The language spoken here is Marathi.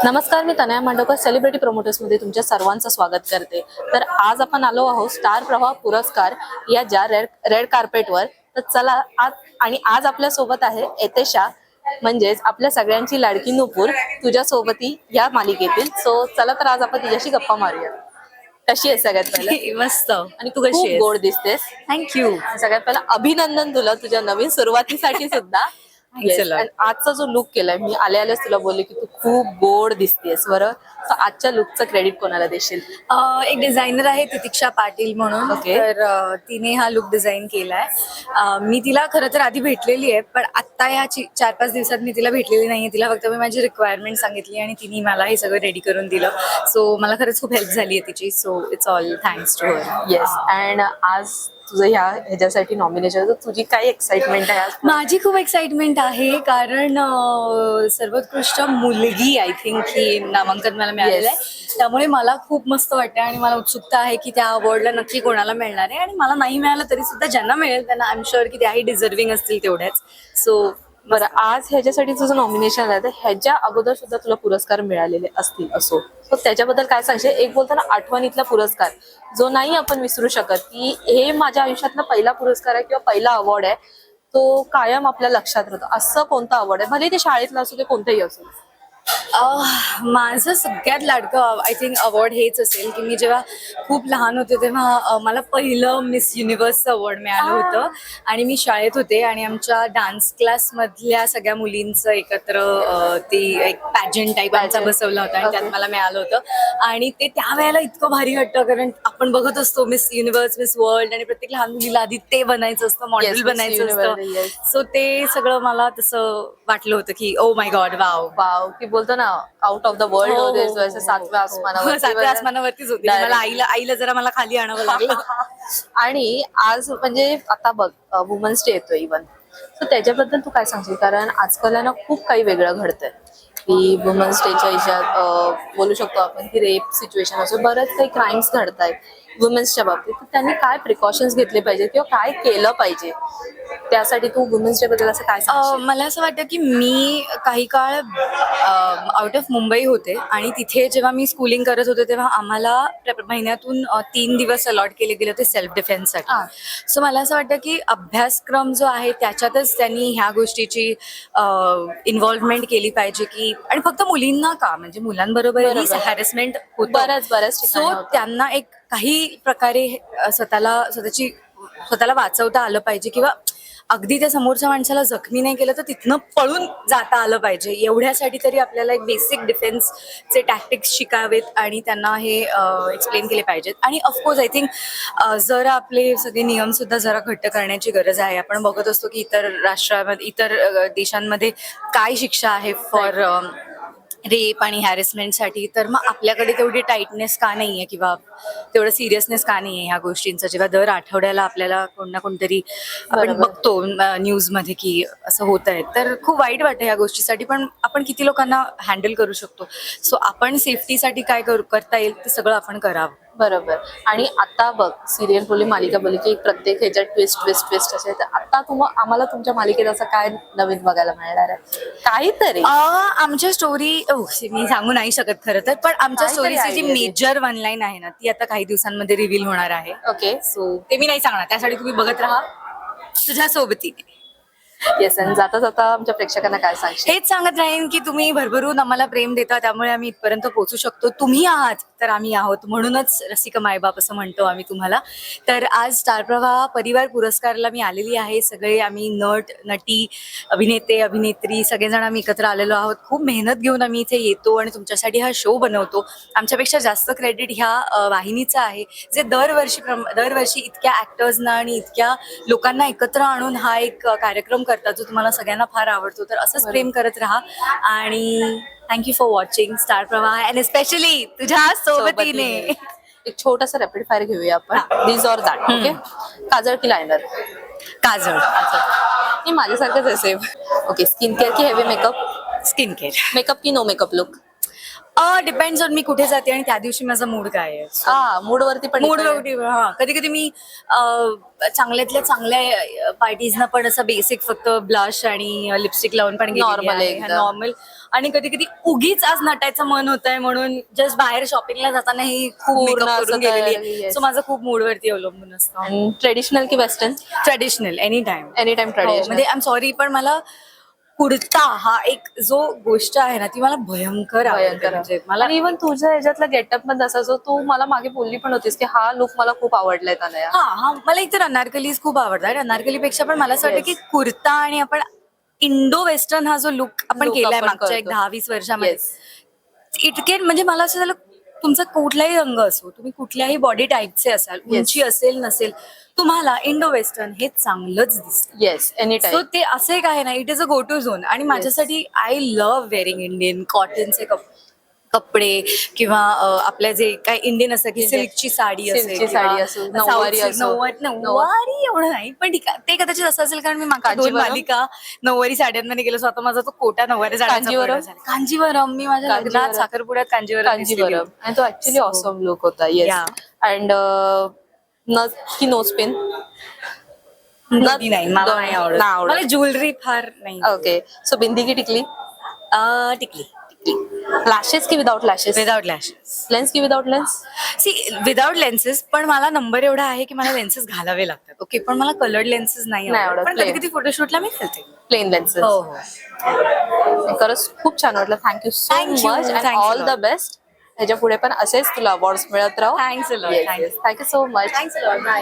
नमस्कार, मी तनया मांडवकर सेलिब्रिटी प्रोमोटर्समध्ये तुमच्या सर्वांचं स्वागत करते. तर आज आपण आलो आहोत स्टार प्रवाह पुरस्कार या ज्या रेड कार्पेटवर. तर चला आज आपल्या सोबत आहे एतेशा, म्हणजेच आपल्या सगळ्यांची लाडकी नुपूर तुझ्या सोबती या मालिकेतील. सो चला तर आज आपण तिच्याशी गप्पा मारूया. कशी आहे सगळ्यात पहिले? मस्त. आणि तू कशी खूप आहेस? गोड दिसतेस. थँक्यू. सगळ्यात पहिला अभिनंदन तुला तुझ्या नवीन सुरुवातीसाठी सुद्धा. Thanks a lot. आणि आजचा जो लुक केलाय, मी आल्याच तुला बोलले की तू खूप गोड दिसतेस. बरं, तर आजच्या लुकचं क्रेडिट कोणाला देशील? एक डिझायनर आहे तितिक्षा पाटील म्हणून. Okay. तर तिने हा लुक डिझाईन केलाय. मी तिला खरं तर आधी भेटलेली आहे, पण आता या 4-5 दिवसात मी तिला भेटलेली नाहीये. तिला फक्त मी माझी रिक्वायरमेंट सांगितली आणि तिने मला हे सगळं रेडी करून दिलं. सो मला खरंच खूप हेल्प झाली आहे तिची. So it's all thanks to her. Yes. And आज तुझं ह्याच्यासाठी नॉमिनेशन, तर तुझी काय एक्साइटमेंट आहे आज? माझी खूप एक्साइटमेंट आहे, कारण सर्वोत्कृष्ट मुलगी आय थिंक ही नामांकन मला मिळालेलं आहे. त्यामुळे मला खूप मस्त वाटतं आणि मला उत्सुकता आहे की त्या अवॉर्डला नक्की कोणाला मिळणार आहे. आणि मला नाही मिळालं तरी सुद्धा ज्यांना मिळेल त्यांना आय एम शुअर की त्याही डिझर्विंग असतील तेवढ्याच. सो बरं, आज ह्याच्यासाठी तुझं नॉमिनेशन आहे, तर ह्याच्या अगोदर सुद्धा तुला पुरस्कार मिळालेले असतील असो, तर त्याच्याबद्दल काय सांगशील? एक बोलताना आठवणीतला पुरस्कार जो नाही आपण विसरू शकत, की हे माझ्या आयुष्यातला पहिला पुरस्कार आहे किंवा पहिला अवॉर्ड आहे, तो कायम आपल्या लक्षात राहतो, असं कोणता अवॉर्ड आहे? भले ते शाळेतला असो की कोणतेही असो. माझं सगळ्यात लाडकं आय थिंक अवॉर्ड हेच असेल की मी जेव्हा खूप लहान होते तेव्हा मला पहिलं मिस युनिव्हर्सचं अवॉर्ड मिळालं होतं. आणि मी शाळेत होते आणि आमच्या डान्स क्लासमधल्या सगळ्या मुलींचं एकत्र ते एक पॅजंट टाईप आमचा बसवला होता आणि त्यात मला मिळालं होतं. आणि ते त्यावेळेला इतकं भारी वाटतं, कारण आपण बघत असतो मिस युनिव्हर्स, मिस वर्ल्ड, आणि प्रत्येक लहान मुलीला आधी ते बनायचं असतं, मॉडेल बनायचं असतं. सो ते सगळं मला तसं वाटलं होतं की oh my God, wow wow, की बोलतो ना आउट ऑफ द वर्ल्ड होते, सातव्या आसमानावर. सातव्या आसमानावरतीच होती. मला आईला जरा मला खाली आणावं लागलं. आणि आज म्हणजे आता बघ, वुमन्स डे येतोय इव्हन, तर त्याच्याबद्दल तू काय सांगशील? कारण आजकाल ना खूप काही वेगळं घडतंय, की वुमन्स डेच्या ह्याच्यात बोलू शकतो आपण की रेप सिच्युएशन असो, बरेच काही क्राईम्स घडतायत वुमन्सच्या बाबतीत. तर त्यांनी काय प्रिकॉशन्स घेतले पाहिजे किंवा काय केलं पाहिजे? त्यासाठी तू वुमन्स डे बद्दल असं काय सांगशील? मला असं वाटतं की मी काही काळ आउट ऑफ मुंबई होते आणि तिथे जेव्हा मी स्कूलिंग करत होते तेव्हा आम्हाला महिन्यातून 3 दिवस अलॉट केले गेले होते सेल्फ डिफेन्ससाठी. सो मला असं वाटतं की अभ्यासक्रम जो आहे त्याच्यातच त्यांनी ह्या गोष्टीची इन्व्हॉल्वमेंट केली पाहिजे. की आणि फक्त मुलींना का, म्हणजे मुलांबरोबरही हॅरेसमेंट होतं बऱ्याच सो त्यांना एक काही प्रकारे स्वतःला वाचवता आलं पाहिजे, किंवा अगदी त्या समोरच्या माणसाला जखमी नाही केलं तर तिथनं पळून जाता आलं पाहिजे. एवढ्यासाठी तरी आपल्याला एक बेसिक डिफेन्सचे टॅक्टिक्स शिकावेत आणि त्यांना हे एक्सप्लेन केले पाहिजेत. आणि ऑफकोर्स आय थिंक जरा आपले सगळे नियम सुद्धा जरा घट्ट करण्याची गरज आहे. आपण बघत असतो की इतर देशांमध्ये काय शिक्षा आहे फॉर रेप आणि हॅरेसमेंटसाठी, तर मग आपल्याकडे तेवढी टाईटनेस का नाहीये किंवा तेवढं सिरियसनेस का नाहीये ह्या गोष्टींचं, जेव्हा दर आठवड्याला आपल्याला कोण ना कोणतरी आपण बघतो न्यूजमध्ये की असं होत आहे. तर खूप वाईट वाटतं ह्या गोष्टीसाठी, पण आपण किती लोकांना हँडल करू शकतो. सो आपण सेफ्टीसाठी काय करता येईल ते सगळं आपण करावं. बरोबर. आणि आता बघ, सिरियल बोली, मालिका बोली, की प्रत्येक ह्याच्यात ट्विस्ट असे. तर आता आम्हाला तुमच्या मालिकेत असं काय नवीन बघायला मिळणार आहे? काहीतरी आमच्या स्टोरी मी सांगू नाही शकत खरं तर, पण आमच्या स्टोरीची जी मेजर वन लाईन आहे ना ती आता काही दिवसांमध्ये रिव्हील होणार आहे. ओके. सो ते मी नाही सांगणार, त्यासाठी तुम्ही बघत राहा तुझ्या सोबतीने. येस. आणि जाता जाता आमच्या प्रेक्षकांना काय सांगशील? हेच सांगत राहीन की तुम्ही भरभरून आम्हाला प्रेम देता, त्यामुळे आम्ही इथपर्यंत पोहोचू शकतो. तुम्ही आहात तर आम्ही आहोत, म्हणूनच रसिक मायबाप असं म्हणतो आम्ही तुम्हाला. तर आज स्टार प्रवाह परिवार पुरस्कारला मी आलेली आहे. सगळे आम्ही नट नटी, अभिनेते अभिनेत्री सगळेजण आम्ही एकत्र आलेलो आहोत. खूप मेहनत घेऊन आम्ही इथे येतो आणि तुमच्यासाठी हा शो बनवतो. आमच्यापेक्षा जास्त क्रेडिट ह्या वाहिनीचं आहे, जे दरवर्षी इतक्या ॲक्टर्सना आणि इतक्या लोकांना एकत्र आणून हा एक कार्यक्रम करतात जो तुम्हाला सगळ्यांना फार आवडतो. तर असंच प्रेम करत राहा आणि thank you for watching Star Pravah and specially तुझ्या सोबतीने. एक छोटासा रॅपिड फायर घेऊया आपण. This or that. ओके. काजळ की लायनर? काजळ. मी माझ्यासारखंच आहे सेम. ओके. स्किन केअर की heavy makeup? Skin care. Makeup की no makeup look? Depends on मी कुठे जाते आणि त्या दिवशी माझा मूड काय आहे. हा मूड वरती पण मूड depend आहे. हा कधी कधी मी चांगल्यातल्या चांगल्या पार्टीजना पण असं बेसिक फक्त ब्लश आणि लिपस्टिक लावून पण Normal एकदम. नॉर्मल. आणि कधी कधी उगीच आज नटायचं मन होत आहे म्हणून जस्ट बाहेर शॉपिंगला जातानाही खूप पूर्ण मेकअप असं करून गेलेली तयारी, आहे. yes. सो माझं खूप मूडवरती अवलंबून असतं. आणि ट्रेडिशनल की western? Traditional any time. Any time traditional. म्हणजे आय एम सॉरी पण मला कुर्ता हा एक जो गोष्ट आहे ना ती मला भयंकर आवडते. भयंकर म्हणजे मला आणि इव्हन तुझ्या ह्याच्यातला गेटअप मध्ये असा जो तू मला मागे बोलली पण होतीस की हा लुक मला खूप आवडलाय तनया. हा मला इतर अनारकलीज खूप आवडतात. अनारकलीपेक्षा पण मला असं वाटतं की कुर्ता आणि आपण इंडो वेस्टर्न हा जो लुक आपण Look केलाय आपण मागच्या एक करतो. 10-20 वर्षामध्ये Yes. इतके म्हणजे मला असं झालं तुमचा कुठलाही रंग असो तुम्ही कुठल्याही बॉडी टाईपचे असाल Yes. उंची असेल नसेल तुम्हाला इंडो वेस्टर्न हे चांगलंच दिसतं. Yes any so time. ते असं एक आहे ना it is a go to zone. आणि माझ्यासाठी आय लव्ह वेअरिंग इंडियन कॉटनचे कपडे किंवा आपल्या जे काय इंडियन असतं की Indian. सिल्कची साडी असेल सिल्कची साडी असो, नऊवारी असो. नऊवारी एवढं नाही पण ठीक आहे ते कदाचित असं असेल कारण मी मागच्या 2 कांजीवरम? मालिका नऊवारी साड्यांमध्ये गेलो स्वतः माझा तो कोटा नऊवारी कांजीवरम? कांजीवरम मी माझ्या लग्नात कांजीवरम. साखरपुड्यात कांजीवरम नेसलेली कांजीवरम होती. आणि तो ऍक्च्युली So, ऑसम लुक होता. येस. yeah. अँड की नोज पिन? ती नाही मला नाही आवडत. मला ज्वेलरी फार नाही. ओके सो बिंदी की टिकली? टिकली लॅशेस की without lashes? Without lashes. Lens की without lens? See without lenses पण मला नंबर एवढा आहे की मला लेन्सेस घालावे लागतात. ओके पण मला कलर्ड लेन्सेस नाही नाही आवडत. आवडत, पण कधी plain. कधी फोटोशूटला मी घालते. Plain lenses? हो हो खरंच खूप छान वाटलं. Thank you so Thank you. Much and Thanks a all the lot. Best. ह्याच्या पुढे पण असेच तुला अवॉर्ड्स मिळत राहू. Thanks a lot. Thank you so much. Thanks a lot.